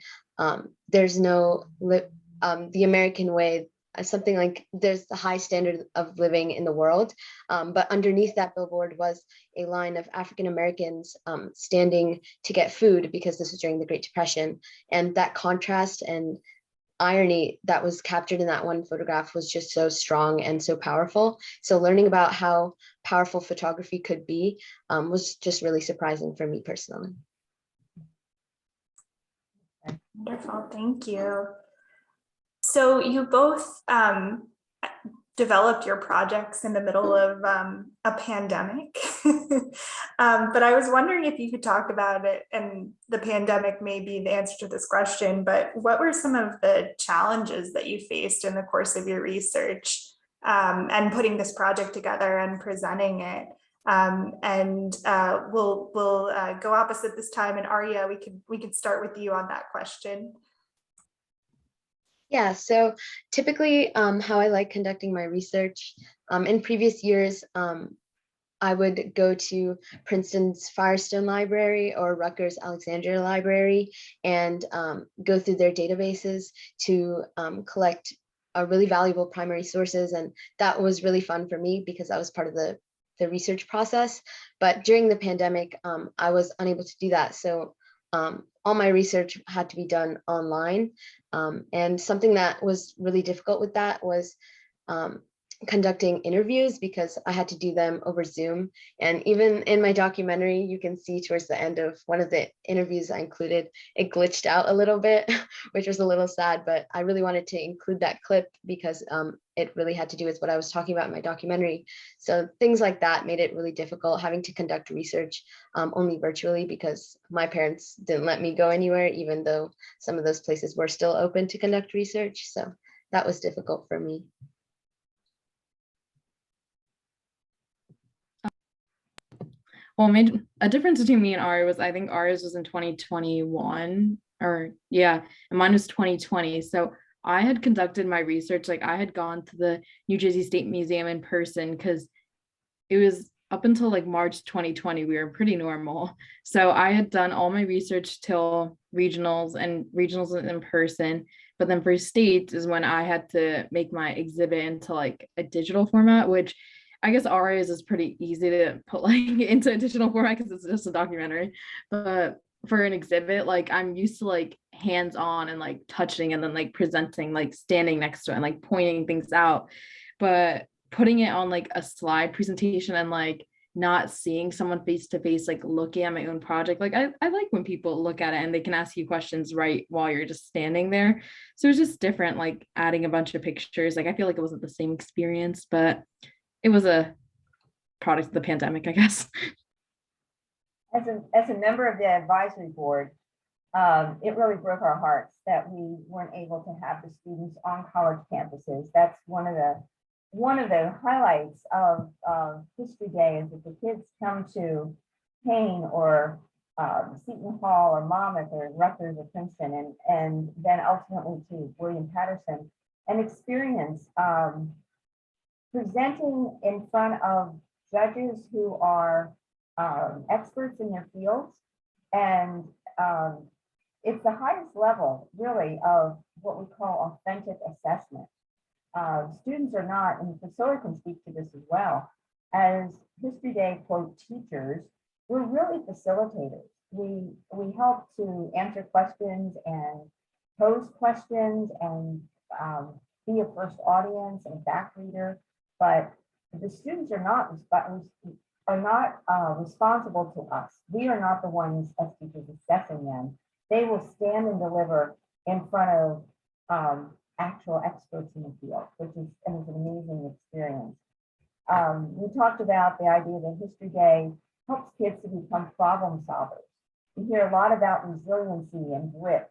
there's no, the American way, something like there's the high standard of living in the world. But underneath that billboard was a line of African Americans standing to get food because this was during the Great Depression. And that contrast and irony that was captured in that one photograph was just so strong and so powerful. So learning about how powerful photography could be was just really surprising for me personally. Wonderful, thank you. So you both developed your projects in the middle of a pandemic, but I was wondering if you could talk about it, and the pandemic may be the answer to this question, but what were some of the challenges that you faced in the course of your research and putting this project together and presenting it? We'll go opposite this time, and Arya, we could start with you on that question. Yeah, so typically how I like conducting my research, in previous years, I would go to Princeton's Firestone Library or Rutgers Alexandria Library and go through their databases to collect really valuable primary sources. And that was really fun for me because that was part of the research process. But during the pandemic, I was unable to do that. So all my research had to be done online. And something that was really difficult with that was conducting interviews, because I had to do them over Zoom. And even in my documentary, you can see towards the end of one of the interviews I included, it glitched out a little bit, which was a little sad, but I really wanted to include that clip because it really had to do with what I was talking about in my documentary. So things like that made it really difficult having to conduct research only virtually, because my parents didn't let me go anywhere, even though some of those places were still open to conduct research. So that was difficult for me. Well, made a difference between me and Ari was, I think Ari's was in 2021, or yeah, and mine was 2020. So I had conducted my research, like I had gone to the New Jersey State Museum in person, because it was up until like March 2020, we were pretty normal. So I had done all my research till regionals, and regionals was in person. But then for states is when I had to make my exhibit into like a digital format, which I guess Aria's is pretty easy to put like into a digital format because it's just a documentary. But for an exhibit, like I'm used to like hands-on and like touching and then like presenting, like standing next to it and like pointing things out. But putting it on like a slide presentation and like not seeing someone face to face, like looking at my own project, like I like when people look at it and they can ask you questions right while you're just standing there. So it's just different, like adding a bunch of pictures. Like I feel like it wasn't the same experience, but it was a product of the pandemic, I guess. As a member of the advisory board, it really broke our hearts that we weren't able to have the students on college campuses. That's one of the highlights of History Day, is that the kids come to Payne or Seton Hall or Monmouth or Rutgers or Princeton, and then ultimately to William Patterson, and experience presenting in front of judges who are experts in their fields. And it's the highest level, really, of what we call authentic assessment. Students are not, and Priscilla can speak to this as well, as History Day quote teachers, we're really facilitators. We help to answer questions and pose questions and be a first audience and back reader, but the students are not responsible to us. We are not the ones as teachers assessing them. They will stand and deliver in front of actual experts in the field, which is an amazing experience. We talked about the idea that History Day helps kids to become problem solvers. We hear a lot about resiliency and grit.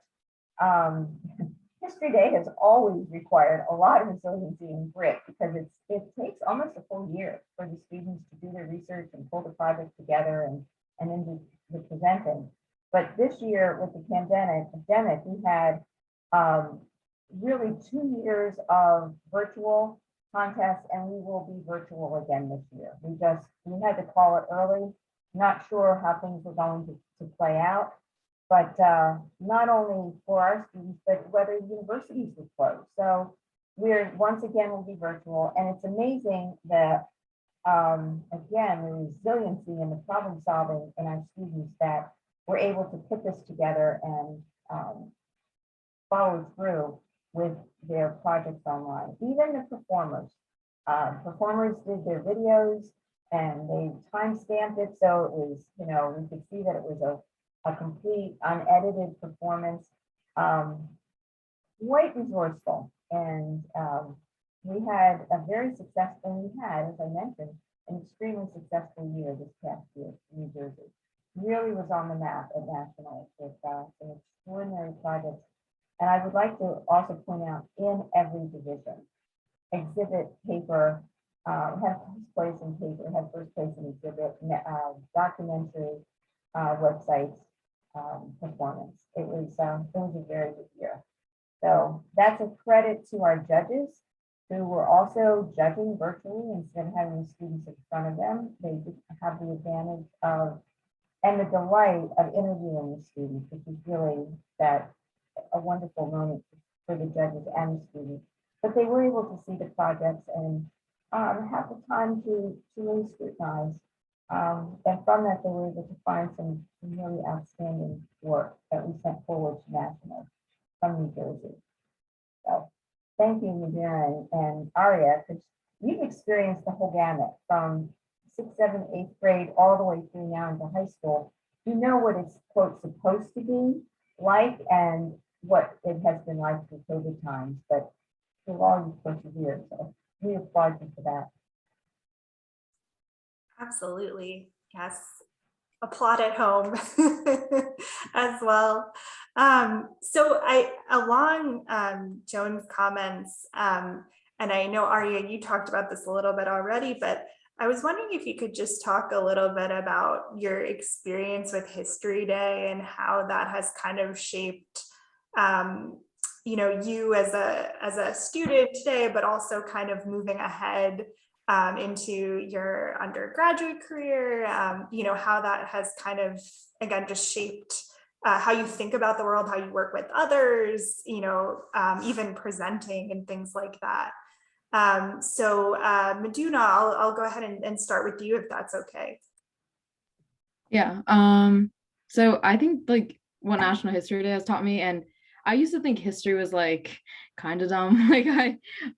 History Day has always required a lot of resiliency and grit, because it takes almost a full year for the students to do their research and pull the project together and then do the presenting. But this year with the pandemic, we had really 2 years of virtual contests, and we will be virtual again this year. We had to call it early, not sure how things were going to play out, but not only for our students, but whether universities would close. So once again, we'll be virtual, and it's amazing that, again, the resiliency and the problem solving in our students, that we're able to put this together and follow through with their projects online. Even the performers did their videos and they time-stamped it, so it was, we could see that it was a complete unedited performance. Quite resourceful, and we had a very successful, as I mentioned, an extremely successful year this past year in New Jersey. Really was on the map at nationals with some extraordinary projects. And I would like to also point out, in every division, exhibit paper had first place in paper, had first place in exhibit, documentary, websites, performance. It was a very good year. So that's a credit to our judges, who were also judging virtually instead of having the students in front of them. They have the advantage of, and the delight of interviewing the students, which is really a wonderful moment for the judges and the students. But they were able to see the projects and have the time to really scrutinize And from that, they were able to find some really outstanding work that we sent forward to national from New Jersey. So thank you, Miduna and Arya, because you've experienced the whole gamut from 6th, 7th, 8th grade all the way through now into high school. You know what it's, quote, supposed to be like and what it has been like through COVID times, but through all you persevered. So we applaud you for that. Absolutely. Yes. Applaud at home as well. So along Joan's comments, and I know Arya, you talked about this a little bit already, but I was wondering if you could just talk a little bit about your experience with History Day and how that has kind of shaped, you as a student today, but also kind of moving ahead into your undergraduate career, how that has kind of, again, just shaped how you think about the world, how you work with others, even presenting and things like that. So Miduna, I'll go ahead and start with you if that's okay. Yeah. So I think like what National History Day has taught me, and I used to think history was like kind of dumb. Like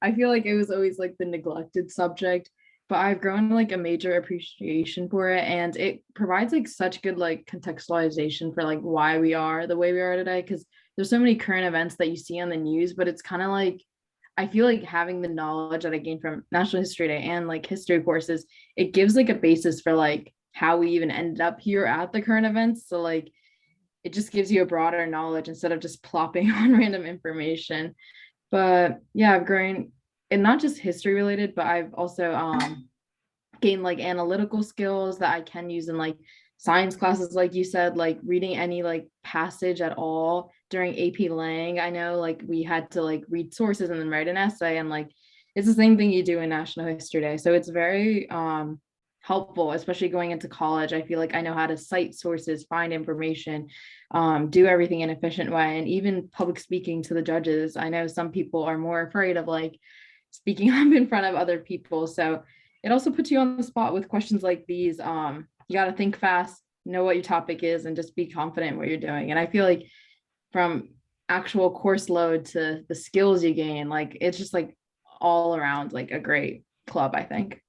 I feel like it was always like the neglected subject, but I've grown like a major appreciation for it, and it provides like such good like contextualization for like why we are the way we are today, because there's so many current events that you see on the news, but it's kind of like I feel like having the knowledge that I gained from National History Day and like history courses, it gives like a basis for like how we even ended up here at the current events. So like it just gives you a broader knowledge instead of just plopping on random information. But yeah, I've grown, and not just history related, but I've also gained like analytical skills that I can use in like science classes, like you said, like reading any like passage at all during AP Lang. I know like we had to like read sources and then write an essay, and like it's the same thing you do in National History Day. So it's very helpful, especially going into college. I feel like I know how to cite sources, find information, do everything in an efficient way. And even public speaking to the judges, I know some people are more afraid of like speaking up in front of other people. So it also puts you on the spot with questions like these. You got to think fast, know what your topic is, and just be confident in what you're doing. And I feel like from actual course load to the skills you gain, like it's just like all around like a great club, I think.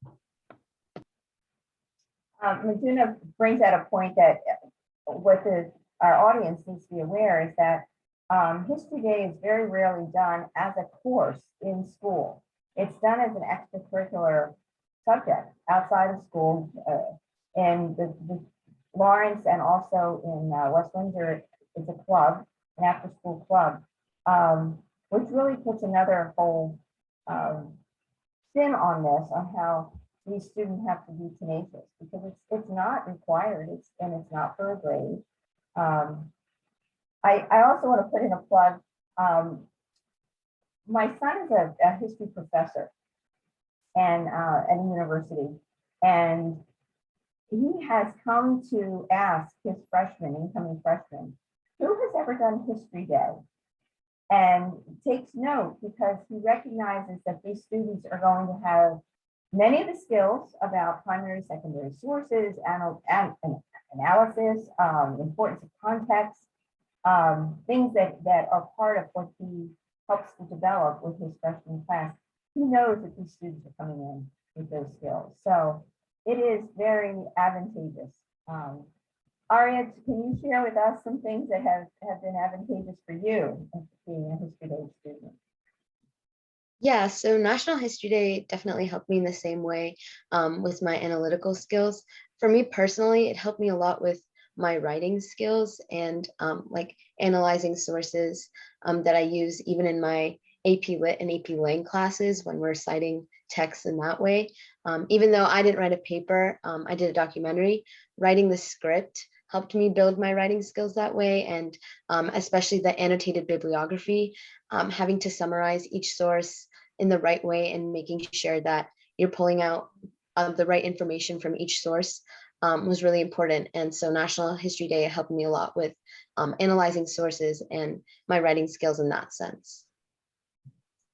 Miduna brings out a point that what our audience needs to be aware is that History Day is very rarely done as a course in school. It's done as an extracurricular subject outside of school. In the Lawrence and also in West Windsor, it's a club, an after-school club, which really puts another whole spin on this, on how these students have to be tenacious, because it's not required, and it's not for a grade. I also want to put in a plug. My son is a history professor and at a university, and he has come to ask his incoming freshmen, who has ever done History Day? And takes note because he recognizes that these students are going to have many of the skills about primary, secondary sources, analysis, importance of context, things that are part of what he helps to develop with his freshman class. He knows that these students are coming in with those skills. So it is very advantageous. Arya, can you share with us some things that have been advantageous for you as being a History Day student? Yeah, so National History Day definitely helped me in the same way with my analytical skills. For me personally, it helped me a lot with my writing skills and like analyzing sources that I use even in my AP Lit and AP Lang classes when we're citing texts in that way. Even though I didn't write a paper, I did a documentary. Writing the script helped me build my writing skills that way, and especially the annotated bibliography, having to summarize each source in the right way and making sure that you're pulling out the right information from each source was really important. And so National History Day helped me a lot with analyzing sources and my writing skills in that sense.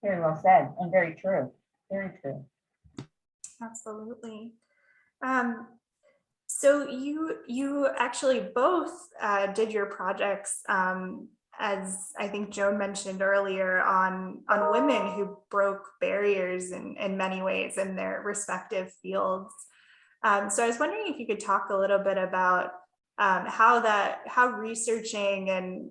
Very well said, and very true. Very true. Absolutely. So you actually both did your projects, as I think Joan mentioned earlier, on women who broke barriers in many ways in their respective fields. So I was wondering if you could talk a little bit about how researching and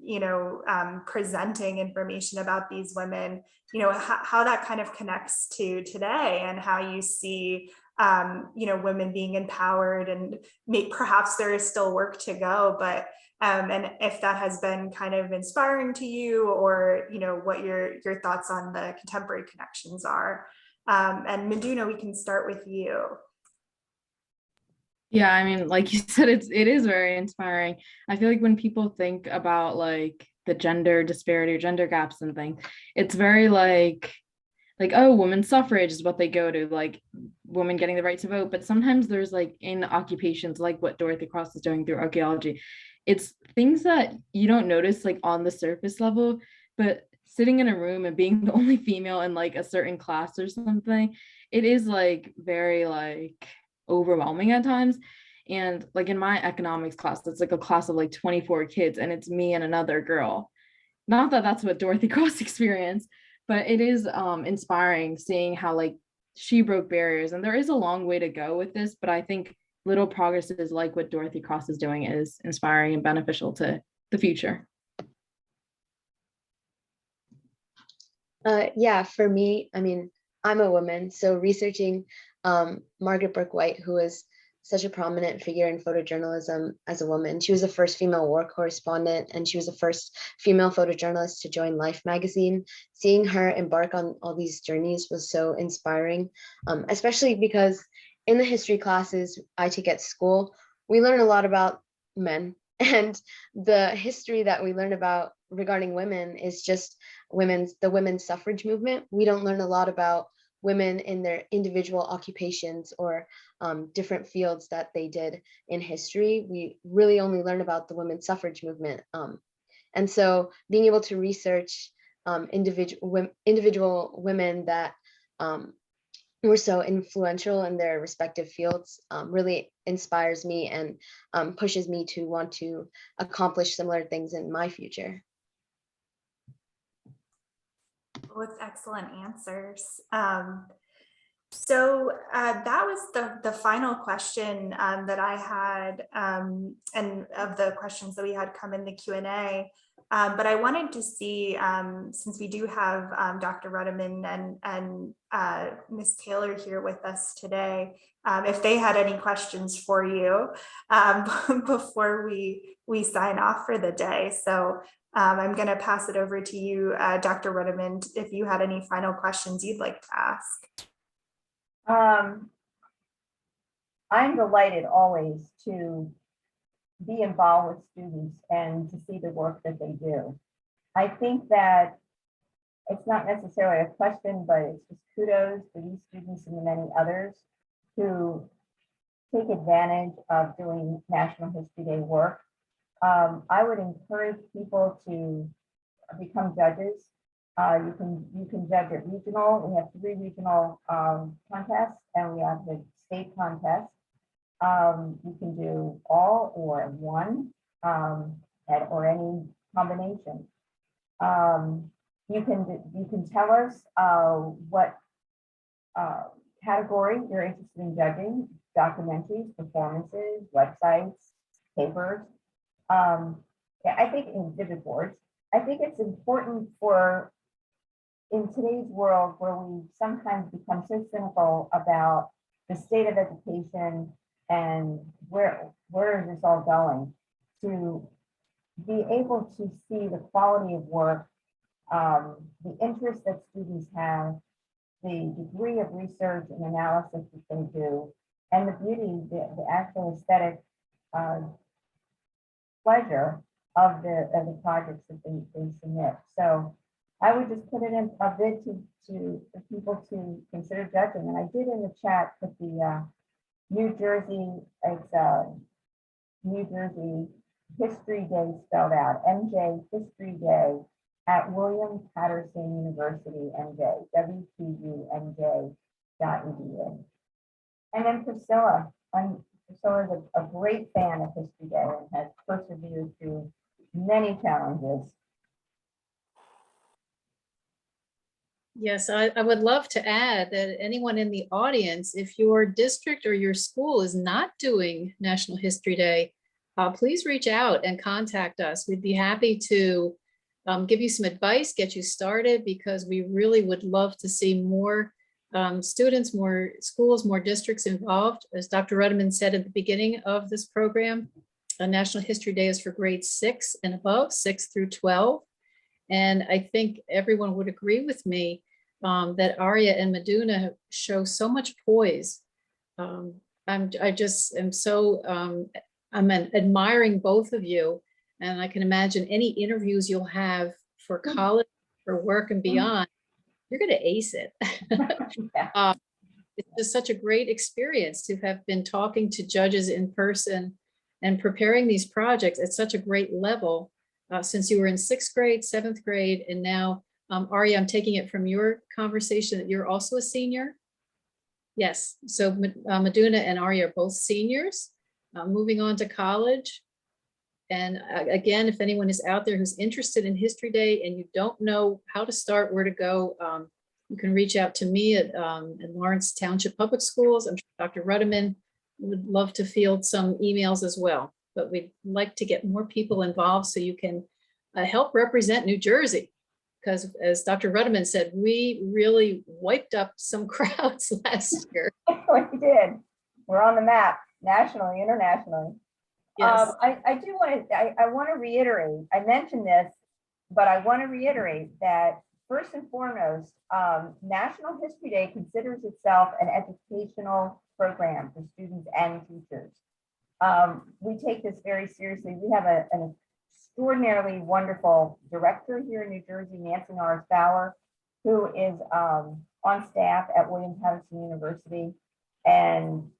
presenting information about these women, how that kind of connects to today, and how you see women being empowered, and perhaps there is still work to go, but and if that has been kind of inspiring to you, or what your thoughts on the contemporary connections are. And Miduna, we can start with you. Yeah, I mean, like you said, it is very inspiring. I feel like when people think about like the gender disparity or gender gaps and things, it's very like, oh, women's suffrage is what they go to, like women getting the right to vote. But sometimes there's like in occupations like what Dorothy Cross is doing through archaeology, it's things that you don't notice like on the surface level, but sitting in a room and being the only female in like a certain class or something, it is like very like overwhelming at times. And like in my economics class, it's like a class of like 24 kids, and it's me and another girl. Not that that's what Dorothy Cross experienced, but it is inspiring seeing how like she broke barriers. And there is a long way to go with this, but I think little progresses like what Dorothy Cross is doing is inspiring and beneficial to the future. Yeah, for me, I mean, I'm a woman, so researching Margaret Bourke-White, who was such a prominent figure in photojournalism as a woman. She was the first female war correspondent, and she was the first female photojournalist to join Life magazine. Seeing her embark on all these journeys was so inspiring, especially because in the history classes I take at school, we learn a lot about men, and the history that we learn about regarding women is just the women's suffrage movement. We don't learn a lot about women in their individual occupations or different fields that they did in history. We really only learn about the women's suffrage movement. And so being able to research individual women that were so influential in their respective fields really inspires me and pushes me to want to accomplish similar things in my future. With excellent answers. So that was the final question that I had, and of the questions that we had come in the Q&A. But I wanted to see, since we do have Dr. Ruddiman and Ms. Taylor here with us today, if they had any questions for you before we sign off for the day. So I'm going to pass it over to you, Dr. Ruddiman, if you had any final questions you'd like to ask. I'm delighted always to be involved with students and to see the work that they do. I think that it's not necessarily a question, but it's just kudos to these students and the many others who take advantage of doing National History Day work. I would encourage people to become judges. You can judge at regional. We have 3 regional contests, and we have the state contest. You can do all or one, or any combination. You can tell us what category you're interested in judging: documentaries, performances, websites, papers. Yeah, I think in exhibit boards. I think it's important for, in today's world where we sometimes become so cynical about the state of education and where is this all going, to be able to see the quality of work, the interest that students have, the degree of research and analysis that they do, and the beauty, the actual aesthetic pleasure of the projects that they submit. So I would just put it in a bid for people to consider judging. And I did in the chat put the New Jersey, it's New Jersey History Day spelled out, MJ History Day at William Patterson University, MJ, WPUMJ.edu. And then Priscilla, Priscilla is a great fan of History Day and has persevered through many challenges. Yes, I would love to add that anyone in the audience, if your district or your school is not doing National History Day, please reach out and contact us. We'd be happy to give you some advice, get you started, because we really would love to see more students, more schools, more districts involved. As Dr. Ruddiman said at the beginning of this program, National History Day is for grades 6 and above, 6 through 12. And I think everyone would agree with me that Arya and Miduna show so much poise. I'm admiring both of you, and I can imagine any interviews you'll have for college, for work and beyond, you're going to ace it. It's just such a great experience to have been talking to judges in person and preparing these projects at such a great level. Since you were in 6th grade, 7th grade, and now, Arya, I'm taking it from your conversation that you're also a senior. Yes, so Miduna and Arya are both seniors, moving on to college. And again, if anyone is out there who's interested in History Day and you don't know how to start, where to go, you can reach out to me at Lawrence Township Public Schools. I'm sure Dr. Ruddiman would love to field some emails as well. But we'd like to get more people involved so you can help represent New Jersey. Because as Dr. Ruddiman said, we really wiped up some crowds last year. We did. We're on the map, nationally, internationally. Yes. I do want to, I want to reiterate, I mentioned this, but I want to reiterate that first and foremost, National History Day considers itself an educational program for students and teachers. We take this very seriously. We have an extraordinarily wonderful director here in New Jersey, Nancy Norris Fowler, who is on staff at Williams-Patterson University. And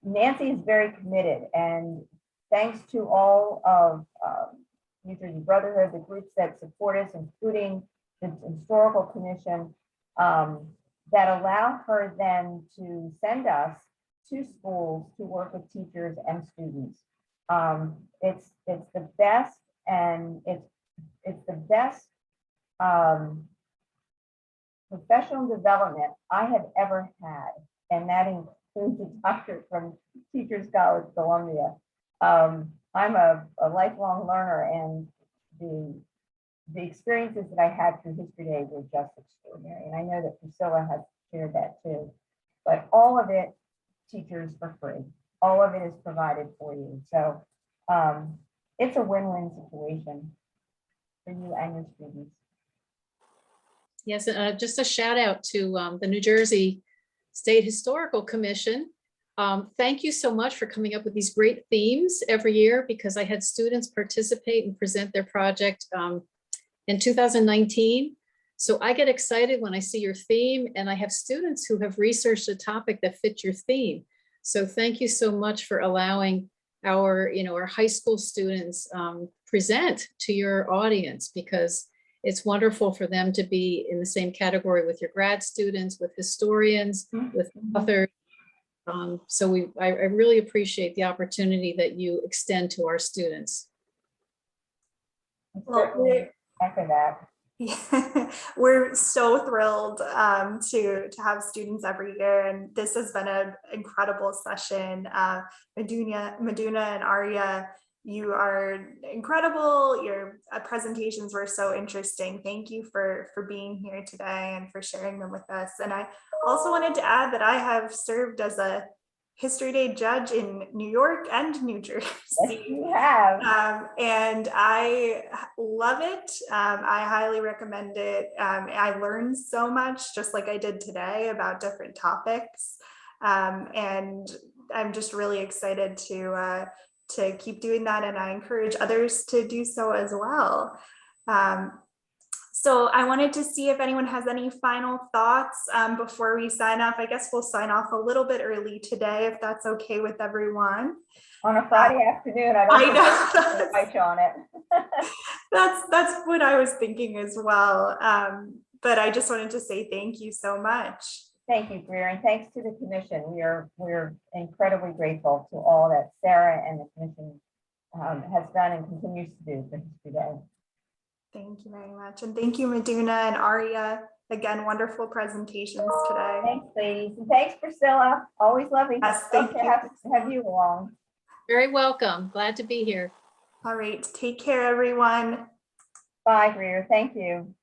Nancy is very committed, and thanks to all of New Jersey Brotherhood, the groups that support us, including the Historical Commission, that allow her then to send us to schools to work with teachers and students. It's the best, and it's the best professional development I have ever had, and that includes a doctorate from Teachers College, Columbia. I'm a lifelong learner, and the experiences that I had through History Day were just extraordinary, and I know that Priscilla has shared that too. But all of it, teachers for free. All of it is provided for you. So it's a win-win situation for you and your students. Yes, just a shout out to the New Jersey State Historical Commission. Thank you so much for coming up with these great themes every year, because I had students participate and present their project in 2019. So I get excited when I see your theme, and I have students who have researched a topic that fits your theme. So thank you so much for allowing our high school students present to your audience, because it's wonderful for them to be in the same category with your grad students, with historians, with authors. So I really appreciate the opportunity that you extend to our students. Well, after that. Yeah, we're so thrilled to have students every year, and this has been an incredible session. Miduna and Arya, you are incredible. Your presentations were so interesting. Thank you for being here today and for sharing them with us. And I also wanted to add that I have served as a History Day judge in New York and New Jersey. Yes, you have. And I love it. I highly recommend it. I learned so much, just like I did today, about different topics. And I'm just really excited to keep doing that. And I encourage others to do so as well. So I wanted to see if anyone has any final thoughts before we sign off. I guess we'll sign off a little bit early today, if that's okay with everyone. On a Friday afternoon, I know. On it. That's what I was thinking as well. But I just wanted to say thank you so much. Thank you, Greer, and thanks to the commission. We're incredibly grateful to all that Sarah and the commission has done and continues to do for History Day. Thank you very much. And thank you, Miduna and Arya. Again, wonderful presentations today. Thanks, ladies. And thanks, Priscilla. Always lovely Yes, thank you. have you along. Very welcome. Glad to be here. All right. Take care, everyone. Bye, Greer. Thank you.